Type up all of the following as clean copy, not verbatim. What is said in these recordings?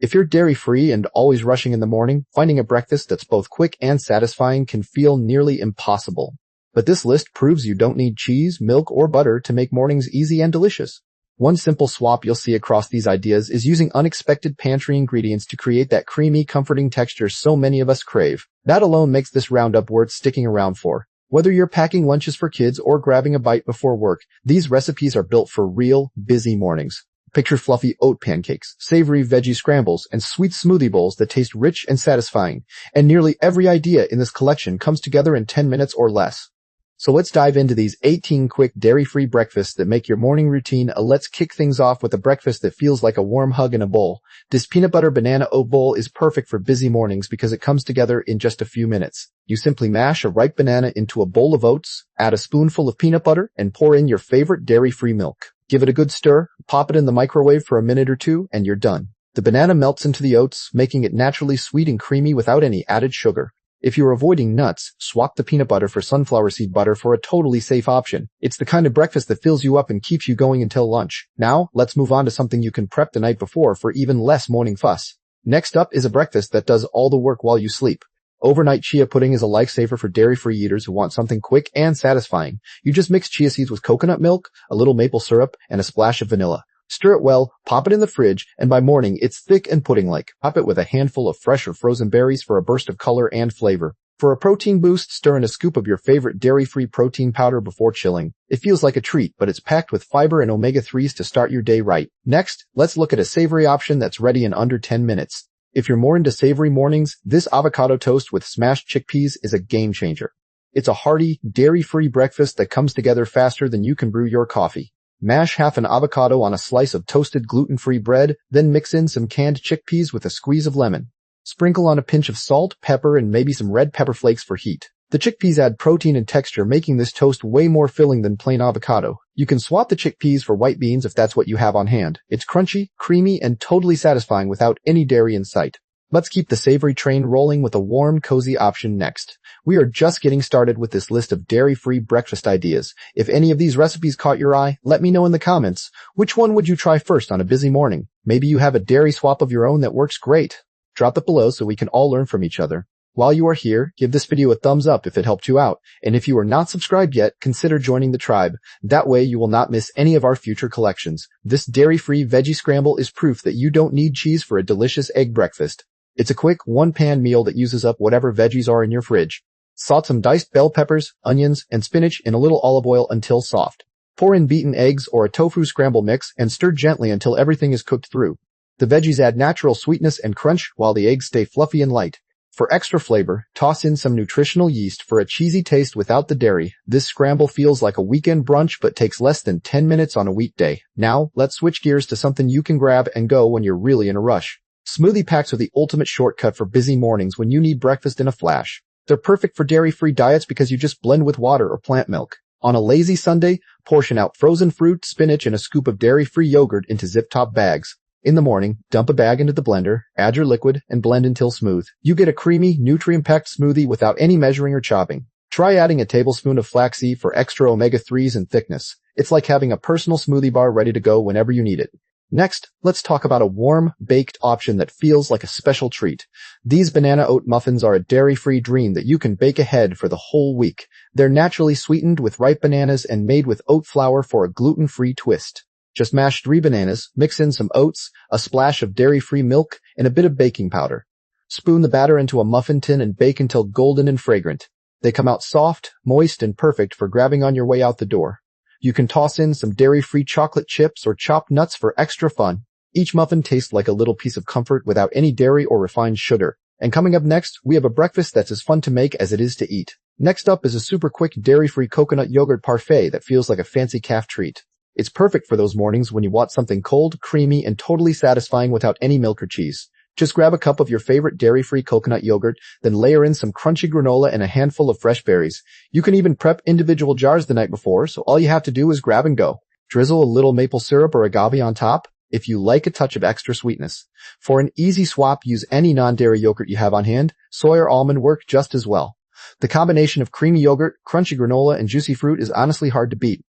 If you're dairy-free and always rushing in the morning, finding a breakfast that's both quick and satisfying can feel nearly impossible. But this list proves you don't need cheese, milk, or butter to make mornings easy and delicious. One simple swap you'll see across these ideas is using unexpected pantry ingredients to create that creamy, comforting texture so many of us crave. That alone makes this roundup worth sticking around for. Whether you're packing lunches for kids or grabbing a bite before work, these recipes are built for real, busy mornings. Picture fluffy oat pancakes, savory veggie scrambles, and sweet smoothie bowls that taste rich and satisfying. And nearly every idea in this collection comes together in 10 minutes or less. So let's dive into these 18 quick dairy-free breakfasts that make your morning routine a let's kick things off with a breakfast that feels like a warm hug in a bowl. This peanut butter banana oat bowl is perfect for busy mornings because it comes together in just a few minutes. You simply mash a ripe banana into a bowl of oats, add a spoonful of peanut butter, and pour in your favorite dairy-free milk. Give it a good stir, pop it in the microwave for a minute or two, and you're done. The banana melts into the oats, making it naturally sweet and creamy without any added sugar. If you're avoiding nuts, swap the peanut butter for sunflower seed butter for a totally safe option. It's the kind of breakfast that fills you up and keeps you going until lunch. Now, let's move on to something you can prep the night before for even less morning fuss. Next up is a breakfast that does all the work while you sleep. Overnight chia pudding is a lifesaver for dairy-free eaters who want something quick and satisfying. You just mix chia seeds with coconut milk, a little maple syrup, and a splash of vanilla. Stir it well, pop it in the fridge, and by morning it's thick and pudding-like. Top it with a handful of fresh or frozen berries for a burst of color and flavor. For a protein boost, stir in a scoop of your favorite dairy-free protein powder before chilling. It feels like a treat, but it's packed with fiber and omega-3s to start your day right. Next, let's look at a savory option that's ready in under 10 minutes. If you're more into savory mornings, this avocado toast with smashed chickpeas is a game changer. It's a hearty, dairy-free breakfast that comes together faster than you can brew your coffee. Mash half an avocado on a slice of toasted gluten-free bread, then mix in some canned chickpeas with a squeeze of lemon. Sprinkle on a pinch of salt, pepper, and maybe some red pepper flakes for heat. The chickpeas add protein and texture, making this toast way more filling than plain avocado. You can swap the chickpeas for white beans if that's what you have on hand. It's crunchy, creamy, and totally satisfying without any dairy in sight. Let's keep the savory train rolling with a warm, cozy option next. We are just getting started with this list of dairy-free breakfast ideas. If any of these recipes caught your eye, let me know in the comments. Which one would you try first on a busy morning? Maybe you have a dairy swap of your own that works great. Drop it below so we can all learn from each other. While you are here, give this video a thumbs up if it helped you out. And if you are not subscribed yet, consider joining the tribe. That way you will not miss any of our future collections. This dairy-free veggie scramble is proof that you don't need cheese for a delicious egg breakfast. It's a quick one-pan meal that uses up whatever veggies are in your fridge. Saute some diced bell peppers, onions, and spinach in a little olive oil until soft. Pour in beaten eggs or a tofu scramble mix and stir gently until everything is cooked through. The veggies add natural sweetness and crunch while the eggs stay fluffy and light. For extra flavor, toss in some nutritional yeast for a cheesy taste without the dairy. This scramble feels like a weekend brunch but takes less than 10 minutes on a weekday. Now, let's switch gears to something you can grab and go when you're really in a rush. Smoothie packs are the ultimate shortcut for busy mornings when you need breakfast in a flash. They're perfect for dairy-free diets because you just blend with water or plant milk. On a lazy Sunday, portion out frozen fruit, spinach, and a scoop of dairy-free yogurt into zip-top bags. In the morning, dump a bag into the blender, add your liquid, and blend until smooth. You get a creamy, nutrient-packed smoothie without any measuring or chopping. Try adding a tablespoon of flaxseed for extra omega-3s and thickness. It's like having a personal smoothie bar ready to go whenever you need it. Next, let's talk about a warm, baked option that feels like a special treat. These banana oat muffins are a dairy-free dream that you can bake ahead for the whole week. They're naturally sweetened with ripe bananas and made with oat flour for a gluten-free twist. Just mash 3 bananas, mix in some oats, a splash of dairy-free milk, and a bit of baking powder. Spoon the batter into a muffin tin and bake until golden and fragrant. They come out soft, moist, and perfect for grabbing on your way out the door. You can toss in some dairy-free chocolate chips or chopped nuts for extra fun. Each muffin tastes like a little piece of comfort without any dairy or refined sugar. And coming up next, we have a breakfast that's as fun to make as it is to eat. Next up is a super quick dairy-free coconut yogurt parfait that feels like a fancy calf treat. It's perfect for those mornings when you want something cold, creamy, and totally satisfying without any milk or cheese. Just grab a cup of your favorite dairy-free coconut yogurt, then layer in some crunchy granola and a handful of fresh berries. You can even prep individual jars the night before, so all you have to do is grab and go. Drizzle a little maple syrup or agave on top, if you like a touch of extra sweetness. For an easy swap, use any non-dairy yogurt you have on hand. Soy or almond work just as well. The combination of creamy yogurt, crunchy granola, and juicy fruit is honestly hard to beat.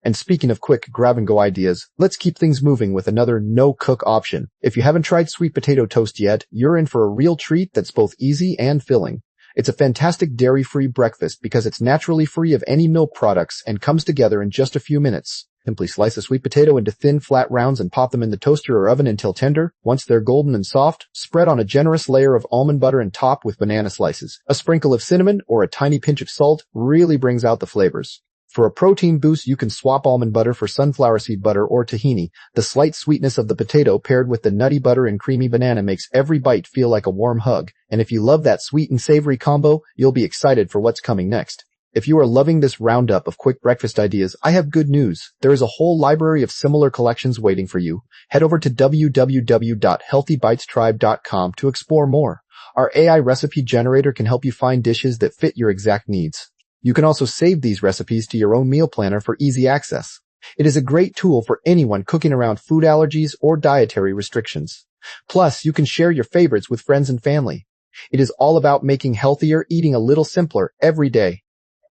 And speaking of quick grab-and-go ideas, let's keep things moving with another no-cook option. If you haven't tried sweet potato toast yet, you're in for a real treat that's both easy and filling. It's a fantastic dairy-free breakfast because it's naturally free of any milk products and comes together in just a few minutes. Simply slice a sweet potato into thin, flat rounds and pop them in the toaster or oven until tender. Once they're golden and soft, spread on a generous layer of almond butter and top with banana slices. A sprinkle of cinnamon or a tiny pinch of salt really brings out the flavors. For a protein boost, you can swap almond butter for sunflower seed butter or tahini. The slight sweetness of the potato paired with the nutty butter and creamy banana makes every bite feel like a warm hug. And if you love that sweet and savory combo, you'll be excited for what's coming next. If you are loving this roundup of quick breakfast ideas, I have good news. There is a whole library of similar collections waiting for you. Head over to www.healthybitestribe.com to explore more. Our AI recipe generator can help you find dishes that fit your exact needs. You can also save these recipes to your own meal planner for easy access. It is a great tool for anyone cooking around food allergies or dietary restrictions. Plus, you can share your favorites with friends and family. It is all about making healthier, eating a little simpler every day.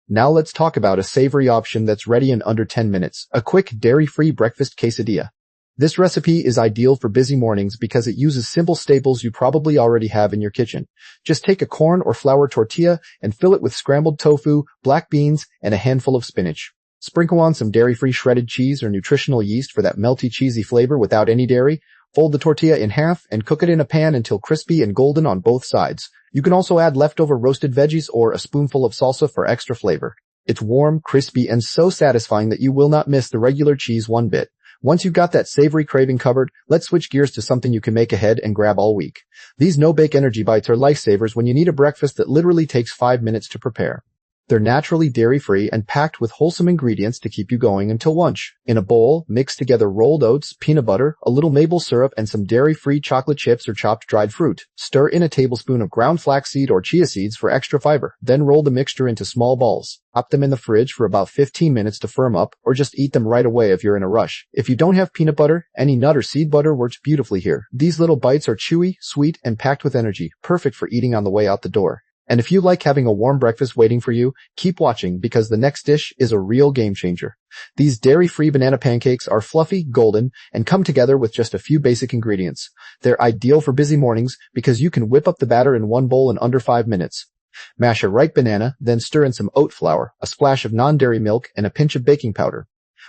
Now let's talk about a savory option that's ready in under 10 minutes, a quick dairy-free breakfast quesadilla. This recipe is ideal for busy mornings because it uses simple staples you probably already have in your kitchen. Just take a corn or flour tortilla and fill it with scrambled tofu, black beans, and a handful of spinach. Sprinkle on some dairy-free shredded cheese or nutritional yeast for that melty cheesy flavor without any dairy. Fold the tortilla in half and cook it in a pan until crispy and golden on both sides. You can also add leftover roasted veggies or a spoonful of salsa for extra flavor. It's warm, crispy, and so satisfying that you will not miss the regular cheese one bit. Once you've got that savory craving covered, let's switch gears to something you can make ahead and grab all week. These no-bake energy bites are lifesavers when you need a breakfast that literally takes 5 minutes to prepare. They're naturally dairy-free and packed with wholesome ingredients to keep you going until lunch. In a bowl, mix together rolled oats, peanut butter, a little maple syrup, and some dairy-free chocolate chips or chopped dried fruit. Stir in a tablespoon of ground flaxseed or chia seeds for extra fiber. Then roll the mixture into small balls. Pop them in the fridge for about 15 minutes to firm up, or just eat them right away if you're in a rush. If you don't have peanut butter, any nut or seed butter works beautifully here. These little bites are chewy, sweet, and packed with energy, perfect for eating on the way out the door. And if you like having a warm breakfast waiting for you, keep watching because the next dish is a real game changer. These dairy-free banana pancakes are fluffy, golden, and come together with just a few basic ingredients. They're ideal for busy mornings because you can whip up the batter in one bowl in under 5 minutes. Mash a ripe banana, then stir in some oat flour, a splash of non-dairy milk, and a pinch of baking powder.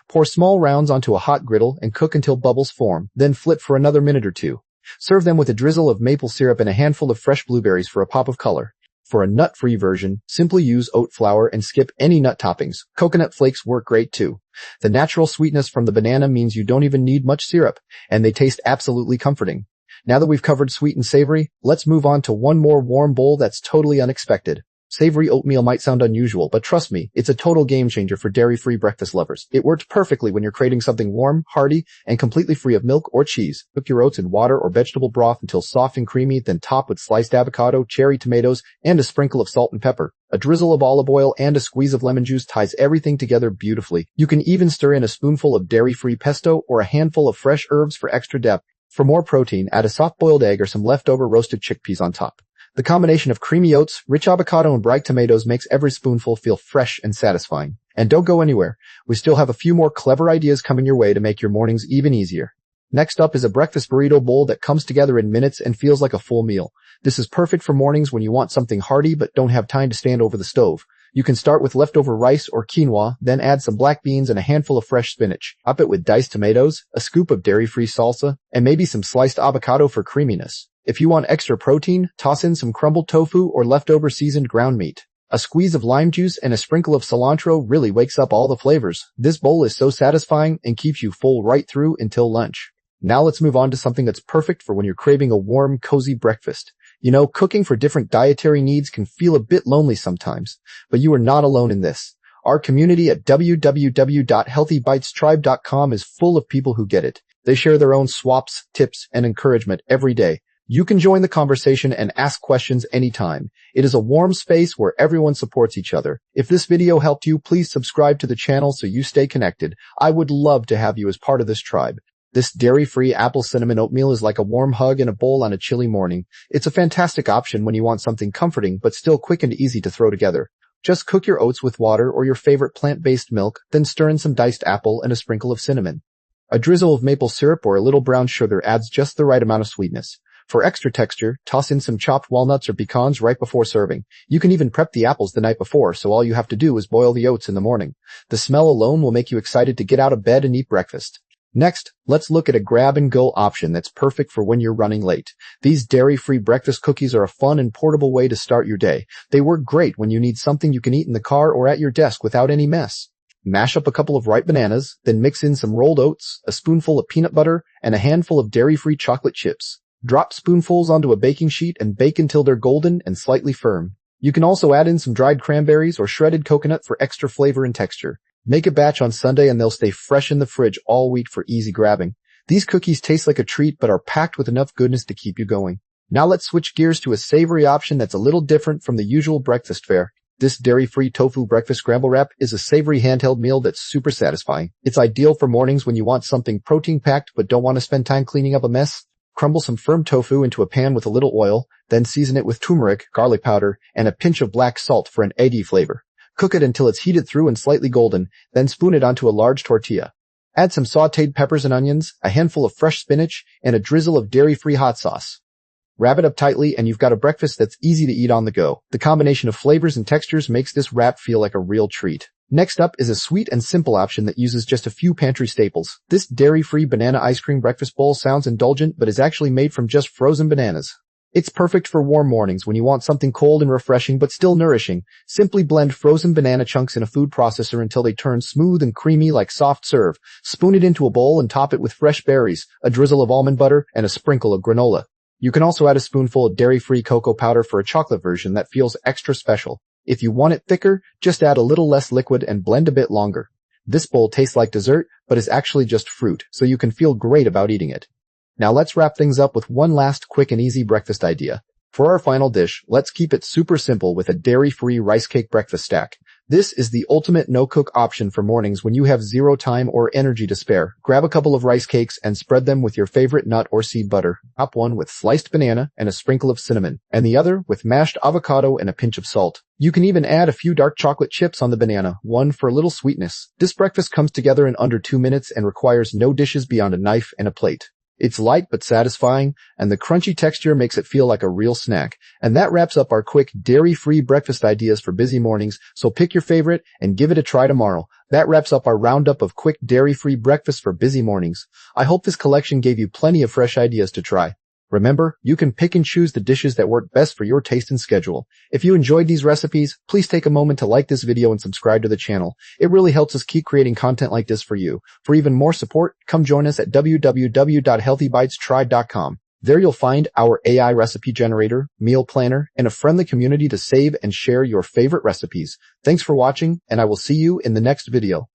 Pour small rounds onto a hot griddle and cook until bubbles form, then flip for another minute or two. Serve them with a drizzle of maple syrup and a handful of fresh blueberries for a pop of color. For a nut-free version, simply use oat flour and skip any nut toppings. Coconut flakes work great too. The natural sweetness from the banana means you don't even need much syrup, and they taste absolutely comforting. Now that we've covered sweet and savory, let's move on to one more warm bowl that's totally unexpected. Savory oatmeal might sound unusual, but trust me, it's a total game changer for dairy-free breakfast lovers. It works perfectly when you're craving something warm, hearty, and completely free of milk or cheese. Cook your oats in water or vegetable broth until soft and creamy, then top with sliced avocado, cherry tomatoes, and a sprinkle of salt and pepper. A drizzle of olive oil and a squeeze of lemon juice ties everything together beautifully. You can even stir in a spoonful of dairy-free pesto or a handful of fresh herbs for extra depth. For more protein, add a soft-boiled egg or some leftover roasted chickpeas on top. The combination of creamy oats, rich avocado, and bright tomatoes makes every spoonful feel fresh and satisfying. And don't go anywhere. We still have a few more clever ideas coming your way to make your mornings even easier. Next up is a breakfast burrito bowl that comes together in minutes and feels like a full meal. This is perfect for mornings when you want something hearty but don't have time to stand over the stove. You can start with leftover rice or quinoa, then add some black beans and a handful of fresh spinach. Top it with diced tomatoes, a scoop of dairy-free salsa, and maybe some sliced avocado for creaminess. If you want extra protein, toss in some crumbled tofu or leftover seasoned ground meat. A squeeze of lime juice and a sprinkle of cilantro really wakes up all the flavors. This bowl is so satisfying and keeps you full right through until lunch. Now let's move on to something that's perfect for when you're craving a warm, cozy breakfast. You know, cooking for different dietary needs can feel a bit lonely sometimes, but you are not alone in this. Our community at www.healthybitestribe.com is full of people who get it. They share their own swaps, tips, and encouragement every day. You can join the conversation and ask questions anytime. It is a warm space where everyone supports each other. If this video helped you, please subscribe to the channel so you stay connected. I would love to have you as part of this tribe. This dairy-free apple cinnamon oatmeal is like a warm hug in a bowl on a chilly morning. It's a fantastic option when you want something comforting but still quick and easy to throw together. Just cook your oats with water or your favorite plant-based milk, then stir in some diced apple and a sprinkle of cinnamon. A drizzle of maple syrup or a little brown sugar adds just the right amount of sweetness. For extra texture, toss in some chopped walnuts or pecans right before serving. You can even prep the apples the night before, so all you have to do is boil the oats in the morning. The smell alone will make you excited to get out of bed and eat breakfast. Next, let's look at a grab-and-go option that's perfect for when you're running late. These dairy-free breakfast cookies are a fun and portable way to start your day. They work great when you need something you can eat in the car or at your desk without any mess. Mash up a couple of ripe bananas, then mix in some rolled oats, a spoonful of peanut butter, and a handful of dairy-free chocolate chips. Drop spoonfuls onto a baking sheet and bake until they're golden and slightly firm. You can also add in some dried cranberries or shredded coconut for extra flavor and texture. Make a batch on Sunday and they'll stay fresh in the fridge all week for easy grabbing. These cookies taste like a treat but are packed with enough goodness to keep you going. Now let's switch gears to a savory option that's a little different from the usual breakfast fare. This dairy-free tofu breakfast scramble wrap is a savory handheld meal that's super satisfying. It's ideal for mornings when you want something protein-packed but don't want to spend time cleaning up a mess. Crumble some firm tofu into a pan with a little oil, then season it with turmeric, garlic powder, and a pinch of black salt for an eggy flavor. Cook it until it's heated through and slightly golden, then spoon it onto a large tortilla. Add some sautéed peppers and onions, a handful of fresh spinach, and a drizzle of dairy-free hot sauce. Wrap it up tightly and you've got a breakfast that's easy to eat on the go. The combination of flavors and textures makes this wrap feel like a real treat. Next up is a sweet and simple option that uses just a few pantry staples. This dairy-free banana ice cream breakfast bowl sounds indulgent but is actually made from just frozen bananas. It's perfect for warm mornings when you want something cold and refreshing but still nourishing. Simply blend frozen banana chunks in a food processor until they turn smooth and creamy like soft serve. Spoon it into a bowl and top it with fresh berries, a drizzle of almond butter, and a sprinkle of granola. You can also add a spoonful of dairy-free cocoa powder for a chocolate version that feels extra special. If you want it thicker, just add a little less liquid and blend a bit longer. This bowl tastes like dessert, but is actually just fruit, so you can feel great about eating it. Now let's wrap things up with one last quick and easy breakfast idea. For our final dish, let's keep it super simple with a dairy-free rice cake breakfast stack. This is the ultimate no-cook option for mornings when you have zero time or energy to spare. Grab a couple of rice cakes and spread them with your favorite nut or seed butter. Top one with sliced banana and a sprinkle of cinnamon, and the other with mashed avocado and a pinch of salt. You can even add a few dark chocolate chips on the banana, one for a little sweetness. This breakfast comes together in under 2 minutes and requires no dishes beyond a knife and a plate. It's light but satisfying, and the crunchy texture makes it feel like a real snack. And that wraps up our quick dairy-free breakfast ideas for busy mornings, so pick your favorite and give it a try tomorrow. That wraps up our roundup of quick dairy-free breakfast for busy mornings. I hope this collection gave you plenty of fresh ideas to try. Remember, you can pick and choose the dishes that work best for your taste and schedule. If you enjoyed these recipes, please take a moment to like this video and subscribe to the channel. It really helps us keep creating content like this for you. For even more support, come join us at www.healthybitestried.com. There you'll find our AI recipe generator, meal planner, and a friendly community to save and share your favorite recipes. Thanks for watching, and I will see you in the next video.